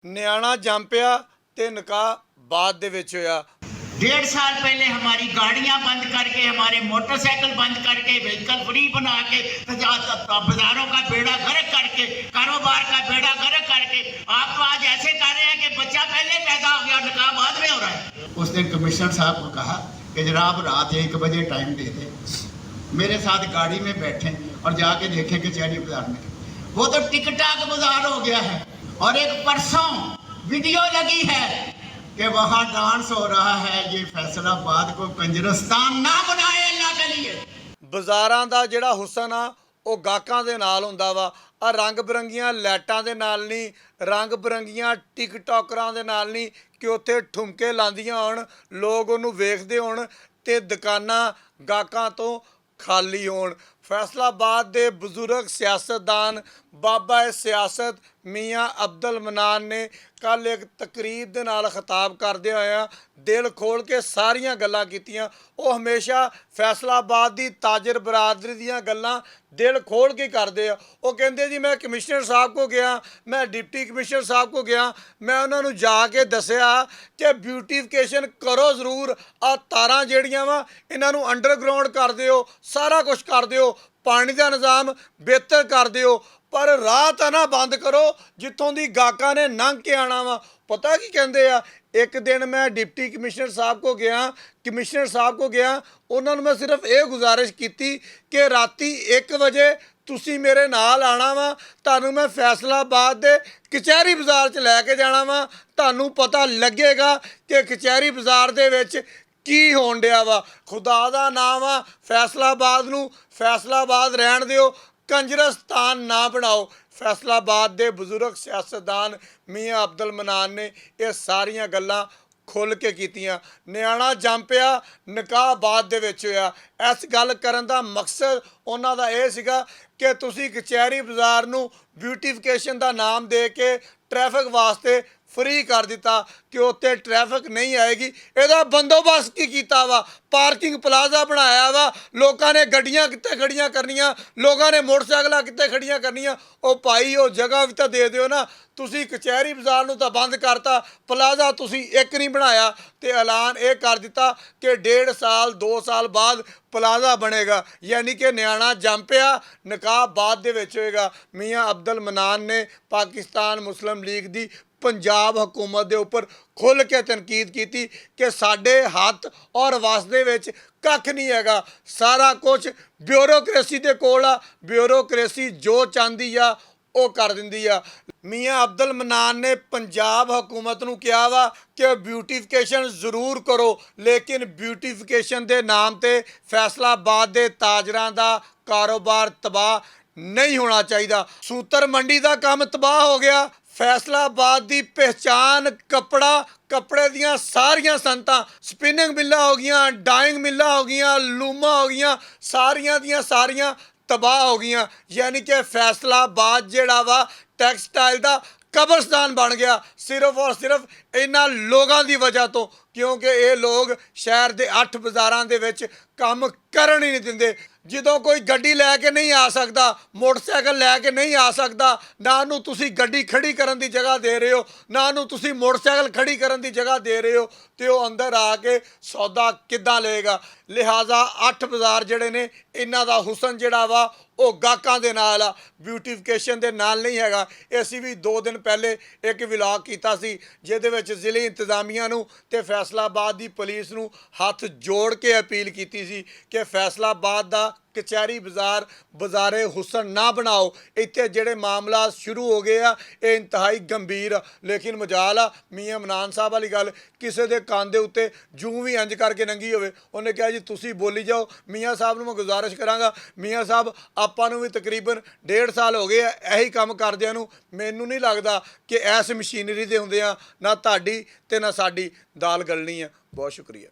ਨਿਆਣਾ ਜੰਮ ਪਿਆ ਤੇ ਨਿਕਾਹ ਬਾਅਦ ਦੇ ਵਿੱਚ ਹੋਇਆ। 1.5 साल पहले हमारी गाड़ियां बंद करके, हमारे मोटरसाइकिल बंद करके, व्हीकल फ्री बना के, बाजारों का बेड़ा गर्क करके, कारोबार का बेड़ा गर्क करके, आप तो आज ऐसे कर रहे हैं कि बच्चा पहले पैदा हो गया, निकाह बाद में हो रहा है। उस दिन कमिश्नर साहब को कहा कि जनाब रात 1 बजे टाइम दे दे, मेरे साथ गाड़ी में बैठे और जाके देखें कचहरी बाजार में। वो तो टिकटाक बाजार हो गया है। और एक परसों वीडियो लगी है कि वहाँ डांस हो रहा है। ये फैसलाबाद को कंजरस्तान ना बनाए अल्लाह के लिए। ਬਾਜ਼ਾਰਾਂ ਦਾ ਜਿਹੜਾ ਹੁਸਨ ਆ ਉਹ ਗਾਹਕਾਂ ਦੇ ਨਾਲ ਹੁੰਦਾ ਵਾ। ਆ ਰੰਗ ਬਰੰਗੀਆਂ ਲਾਈਟਾਂ ਦੇ ਨਾਲ ਨਹੀਂ, ਰੰਗ ਬਰੰਗੀਆਂ ਟਿਕਟੋਕਰਾਂ ਦੇ ਨਾਲ ਨਹੀਂ ਕਿ ਉੱਥੇ ਠੁਮਕੇ ਲਾਉਂਦੀਆਂ ਹੋਣ, ਲੋਕ ਉਹਨੂੰ ਵੇਖਦੇ ਹੋਣ ਤੇ ਦੁਕਾਨਾਂ ਗਾਹਕਾਂ ਤੋਂ ਖਾਲੀ ਹੋਣ। ਫੈਸਲਾਬਾਦ ਦੇ ਬਜ਼ੁਰਗ ਸਿਆਸਤਦਾਨ ਬਾਬਾ ਸਿਆਸਤ ਮੀਆਂ ਅਬਦੁਲ ਮਨਾਨ ਨੇ ਕੱਲ੍ਹ ਇੱਕ ਤਕਰੀਬ ਦੇ ਨਾਲ ਖਿਤਾਬ ਕਰਦੇ ਹੋਇਆ ਦਿਲ ਖੋਲ੍ਹ ਕੇ ਸਾਰੀਆਂ ਗੱਲਾਂ ਕੀਤੀਆਂ। ਉਹ ਹਮੇਸ਼ਾ ਫੈਸਲਾਬਾਦ ਦੀ ਤਾਜਰ ਬਰਾਦਰੀ ਦੀਆਂ ਗੱਲਾਂ ਦਿਲ ਖੋਲ੍ਹ ਕੇ ਕਰਦੇ ਆ। ਉਹ ਕਹਿੰਦੇ ਜੀ ਮੈਂ ਕਮਿਸ਼ਨਰ ਸਾਹਿਬ ਕੋ ਗਿਆ, ਮੈਂ ਡਿਪਟੀ ਕਮਿਸ਼ਨਰ ਸਾਹਿਬ ਕੋ ਗਿਆ, ਮੈਂ ਉਹਨਾਂ ਨੂੰ ਜਾ ਕੇ ਦੱਸਿਆ ਕਿ ਬਿਊਟੀਫਿਕੇਸ਼ਨ ਕਰੋ ਜ਼ਰੂਰ, ਆਹ ਤਾਰਾਂ ਜਿਹੜੀਆਂ ਵਾ ਇਹਨਾਂ ਨੂੰ ਅੰਡਰਗਰਾਊਂਡ ਕਰ ਦਿਓ, ਸਾਰਾ ਕੁਝ ਕਰ ਦਿਓ, ਪਾਣੀ ਦਾ ਨਿਜ਼ਾਮ ਬਿਹਤਰ ਕਰ ਦਿਓ, ਪਰ ਰਾਹ ਤਾਂ ਨਾ ਬੰਦ ਕਰੋ ਜਿੱਥੋਂ ਦੀ ਗਾਹਕਾਂ ਨੇ ਲੰਘ ਕੇ ਆਉਣਾ ਵਾ। ਪਤਾ ਕੀ ਕਹਿੰਦੇ ਆ, ਇੱਕ ਦਿਨ ਮੈਂ ਡਿਪਟੀ ਕਮਿਸ਼ਨਰ ਸਾਹਿਬ ਕੋ ਗਿਆ, ਉਹਨਾਂ ਨੂੰ ਮੈਂ ਸਿਰਫ ਇਹ ਗੁਜ਼ਾਰਿਸ਼ ਕੀਤੀ ਕਿ ਰਾਤੀ 1 ਵਜੇ ਤੁਸੀਂ ਮੇਰੇ ਨਾਲ ਆਉਣਾ ਵਾ, ਤੁਹਾਨੂੰ ਮੈਂ ਫੈਸਲਾਬਾਦ ਦੇ ਕਚਹਿਰੀ ਬਾਜ਼ਾਰ 'ਚ ਲੈ ਕੇ ਜਾਣਾ ਵਾ। ਤੁਹਾਨੂੰ ਪਤਾ ਲੱਗੇਗਾ ਕਿ ਕਚਹਿਰੀ ਬਾਜ਼ਾਰ ਦੇ ਵਿੱਚ ਕੀ ਹੋਣ ਡਿਆ ਵਾ। ਖੁਦਾ ਦਾ ਨਾਮ ਆ, ਫੈਸਲਾਬਾਦ ਨੂੰ ਫੈਸਲਾਬਾਦ ਰਹਿਣ ਦਿਓ, ਕੰਜਰਸਤਾਨ ਨਾ ਬਣਾਓ। ਫੈਸਲਾਬਾਦ ਦੇ ਬਜ਼ੁਰਗ ਸਿਆਸਤਦਾਨ ਮੀਆਂ ਅਬਦੁਲ ਮਨਾਨ ਨੇ ਇਹ ਸਾਰੀਆਂ ਗੱਲਾਂ ਖੁੱਲ੍ਹ ਕੇ ਕੀਤੀਆਂ। ਨਿਆਣਾ ਜੰਮ ਪਿਆ, ਨਿਕਾਹ ਬਾਅਦ ਦੇ ਵਿੱਚ ਹੋਇਆ। ਇਸ ਗੱਲ ਕਰਨ ਦਾ ਮਕਸਦ ਉਹਨਾਂ ਦਾ ਇਹ ਸੀਗਾ ਕਿ ਤੁਸੀਂ ਕਚਹਿਰੀ ਬਾਜ਼ਾਰ ਨੂੰ ਬਿਊਟੀਫਿਕੇਸ਼ਨ ਦਾ ਨਾਮ ਦੇ ਕੇ ਟ੍ਰੈਫਿਕ ਵਾਸਤੇ ਫਰੀ ਕਰ ਦਿੱਤਾ ਕਿ ਉੱਥੇ ਟ੍ਰੈਫਿਕ ਨਹੀਂ ਆਏਗੀ। ਇਹਦਾ ਬੰਦੋਬਸਤ ਕੀ ਕੀਤਾ ਵਾ? ਪਾਰਕਿੰਗ ਪਲਾਜ਼ਾ ਬਣਾਇਆ ਵਾ। ਲੋਕਾਂ ਨੇ ਗੱਡੀਆਂ ਕਿੱਥੇ ਖੜੀਆਂ ਕਰਨੀਆਂ, ਲੋਕਾਂ ਨੇ ਮੋਟਰਸਾਈਕਲਾਂ ਕਿੱਥੇ ਖੜੀਆਂ ਕਰਨੀਆਂ। ਉਹ ਭਾਈ ਉਹ ਜਗ੍ਹਾ ਵੀ ਤਾਂ ਦੇ ਦਿਓ ਨਾ। ਤੁਸੀਂ ਕਚਹਿਰੀ ਬਾਜ਼ਾਰ ਨੂੰ ਤਾਂ ਬੰਦ ਕਰਤਾ, ਪਲਾਜ਼ਾ ਤੁਸੀਂ ਇੱਕ ਨਹੀਂ ਬਣਾਇਆ ਤੇ ਐਲਾਨ ਇਹ ਕਰ ਦਿੱਤਾ ਕਿ 1.5 ਸਾਲ 2 ਸਾਲ ਬਾਅਦ ਪਲਾਜ਼ਾ ਬਣੇਗਾ। ਯਾਨੀ ਕਿ ਨਿਆਣਾ ਜੰਮ ਪਿਆ, ਨਿਕਾਹ ਬਾਅਦ ਦੇ ਵਿੱਚ ਹੋਏਗਾ। ਮੀਆਂ ਅਬਦੁਲ ਮਨਾਨ ਨੇ ਪਾਕਿਸਤਾਨ ਮੁਸਲਿਮ ਲੀਗ ਦੀ ਪੰਜਾਬ ਹਕੂਮਤ ਦੇ ਉੱਪਰ ਖੁੱਲ੍ਹ ਕੇ ਤਨਕੀਦ ਕੀਤੀ ਕਿ ਸਾਡੇ ਹੱਥ ਔਰ ਵੱਸ ਦੇ ਵਿੱਚ ਕੱਖ ਨਹੀਂ ਹੈਗਾ, ਸਾਰਾ ਕੁਝ ਬਿਊਰੋਕ੍ਰੇਸੀ ਦੇ ਕੋਲ ਆ। ਬਿਊਰੋਕ੍ਰੇਸੀ ਜੋ ਚਾਹੁੰਦੀ ਆ ਉਹ ਕਰ ਦਿੰਦੀ ਆ। ਮੀਆਂ ਅਬਦੁਲ ਮਨਾਨ ਨੇ ਪੰਜਾਬ ਹਕੂਮਤ ਨੂੰ ਕਿਹਾ ਵਾ ਕਿ ਬਿਊਟੀਫਿਕੇਸ਼ਨ ਜ਼ਰੂਰ ਕਰੋ, ਲੇਕਿਨ ਬਿਊਟੀਫਿਕੇਸ਼ਨ ਦੇ ਨਾਮ 'ਤੇ ਫੈਸਲਾਬਾਦ ਦੇ ਤਾਜਰਾਂ ਦਾ ਕਾਰੋਬਾਰ ਤਬਾਹ ਨਹੀਂ ਹੋਣਾ ਚਾਹੀਦਾ। ਸੂਤਰ ਮੰਡੀ ਦਾ ਕੰਮ ਤਬਾਹ ਹੋ ਗਿਆ। ਫੈਸਲਾਬਾਦ ਦੀ ਪਹਿਚਾਨ ਕੱਪੜੇ ਦੀਆਂ ਸਾਰੀਆਂ ਸਨਅਤਾਂ, ਸਪਿਨਿੰਗ ਮਿੱਲਾਂ ਹੋ ਗਈਆਂ, ਡਾਈਂਗ ਮਿੱਲਾਂ ਹੋ ਗਈਆਂ, ਲੂਮਾਂ ਹੋ ਗਈਆਂ, ਸਾਰੀਆਂ ਦੀਆਂ ਸਾਰੀਆਂ ਤਬਾਹ ਹੋ ਗਈਆਂ। ਯਾਨੀ ਕਿ ਫੈਸਲਾਬਾਦ ਜਿਹੜਾ ਵਾ ਟੈਕਸਟਾਈਲ ਦਾ ਕਬਰਸਤਾਨ ਬਣ ਗਿਆ, ਸਿਰਫ ਔਰ ਸਿਰਫ ਇਹਨਾਂ ਲੋਕਾਂ ਦੀ ਵਜ੍ਹਾ ਤੋਂ, ਕਿਉਂਕਿ ਇਹ ਲੋਕ ਸ਼ਹਿਰ ਦੇ 8 ਬਾਜ਼ਾਰਾਂ ਦੇ ਵਿੱਚ ਕੰਮ ਕਰਨ ਹੀ ਨਹੀਂ ਦਿੰਦੇ। ਜਦੋਂ ਕੋਈ ਗੱਡੀ ਲੈ ਕੇ ਨਹੀਂ ਆ ਸਕਦਾ, ਮੋਟਰਸਾਈਕਲ ਲੈ ਕੇ ਨਹੀਂ ਆ ਸਕਦਾ, ਨਾ ਉਹਨੂੰ ਤੁਸੀਂ ਗੱਡੀ ਖੜੀ ਕਰਨ ਦੀ ਜਗ੍ਹਾ ਦੇ ਰਹੇ ਹੋ, ਨਾ ਉਹਨੂੰ ਤੁਸੀਂ ਮੋਟਰਸਾਈਕਲ ਖੜੀ ਕਰਨ ਦੀ ਜਗ੍ਹਾ ਦੇ ਰਹੇ ਹੋ, ਤੇ ਉਹ ਅੰਦਰ ਆ ਕੇ ਸੌਦਾ ਕਿੱਦਾਂ ਲਏਗਾ? ਲਿਹਾਜ਼ਾ 8 ਬਾਜ਼ਾਰ ਜਿਹੜੇ ਨੇ ਇਹਨਾਂ ਦਾ ਹੁਸਨ ਜਿਹੜਾ ਵਾ ਉਹ ਗਾਹਕਾਂ ਦੇ ਨਾਲ ਆ, ਬਿਊਟੀਫਿਕੇਸ਼ਨ ਦੇ ਨਾਲ ਨਹੀਂ ਹੈਗਾ। ਅਸੀਂ ਵੀ 2 ਦਿਨ ਪਹਿਲੇ ਇੱਕ ਵਲੌਗ ਕੀਤਾ ਸੀ ਜਿਹਦੇ ਵਿੱਚ ਜ਼ਿਲ੍ਹੇ ਇੰਤਜ਼ਾਮੀਆਂ ਨੂੰ ਤੇ ਫੈਸਲਾਬਾਦ ਦੀ ਪੁਲਿਸ ਨੂੰ ਹੱਥ ਜੋੜ ਕੇ ਅਪੀਲ ਕੀਤੀ ਸੀ ਕਿ ਫੈਸਲਾਬਾਦ ਦਾ ਕਚਹਿਰੀ ਬਾਜ਼ਾਰ ਬਾਜ਼ਾਰੇ ਹੁਸਨ ਨਾ ਬਣਾਓ। ਇੱਥੇ ਜਿਹੜੇ ਮਾਮਲਾ ਸ਼ੁਰੂ ਹੋ ਗਏ ਆ ਇਹ ਇੰਤਹਾਈ ਗੰਭੀਰ ਆ। ਲੇਕਿਨ ਮਜਾਲ ਆ ਮੀਆਂ ਮਨਾਨ ਸਾਹਿਬ ਵਾਲੀ ਗੱਲ, ਕਿਸੇ ਦੇ ਕੰਨ ਦੇ ਉੱਤੇ ਜੂੰ ਵੀ ਇੰਜ ਕਰਕੇ ਨੰਗੀ ਹੋਵੇ, ਉਹਨੇ ਕਿਹਾ ਜੀ ਤੁਸੀਂ ਬੋਲੀ ਜਾਓ। ਮੀਆਂ ਸਾਹਿਬ ਨੂੰ ਮੈਂ ਗੁਜ਼ਾਰਿਸ਼ ਕਰਾਂਗਾ, ਮੀਆਂ ਸਾਹਿਬ ਆਪਾਂ ਨੂੰ ਵੀ ਤਕਰੀਬਨ 1.5 ਸਾਲ ਹੋ ਗਏ ਆ ਇਹੀ ਕੰਮ ਕਰਦਿਆਂ ਨੂੰ। ਮੈਨੂੰ ਨਹੀਂ ਲੱਗਦਾ ਕਿ ਇਸ ਮਸ਼ੀਨਰੀ ਦੇ ਹੁੰਦੇ ਆ ਨਾ ਤੁਹਾਡੀ ਤੇ ਨਾ ਸਾਡੀ ਦਾਲ ਗਲਣੀ ਆ। ਬਹੁਤ ਸ਼ੁਕਰੀਆ।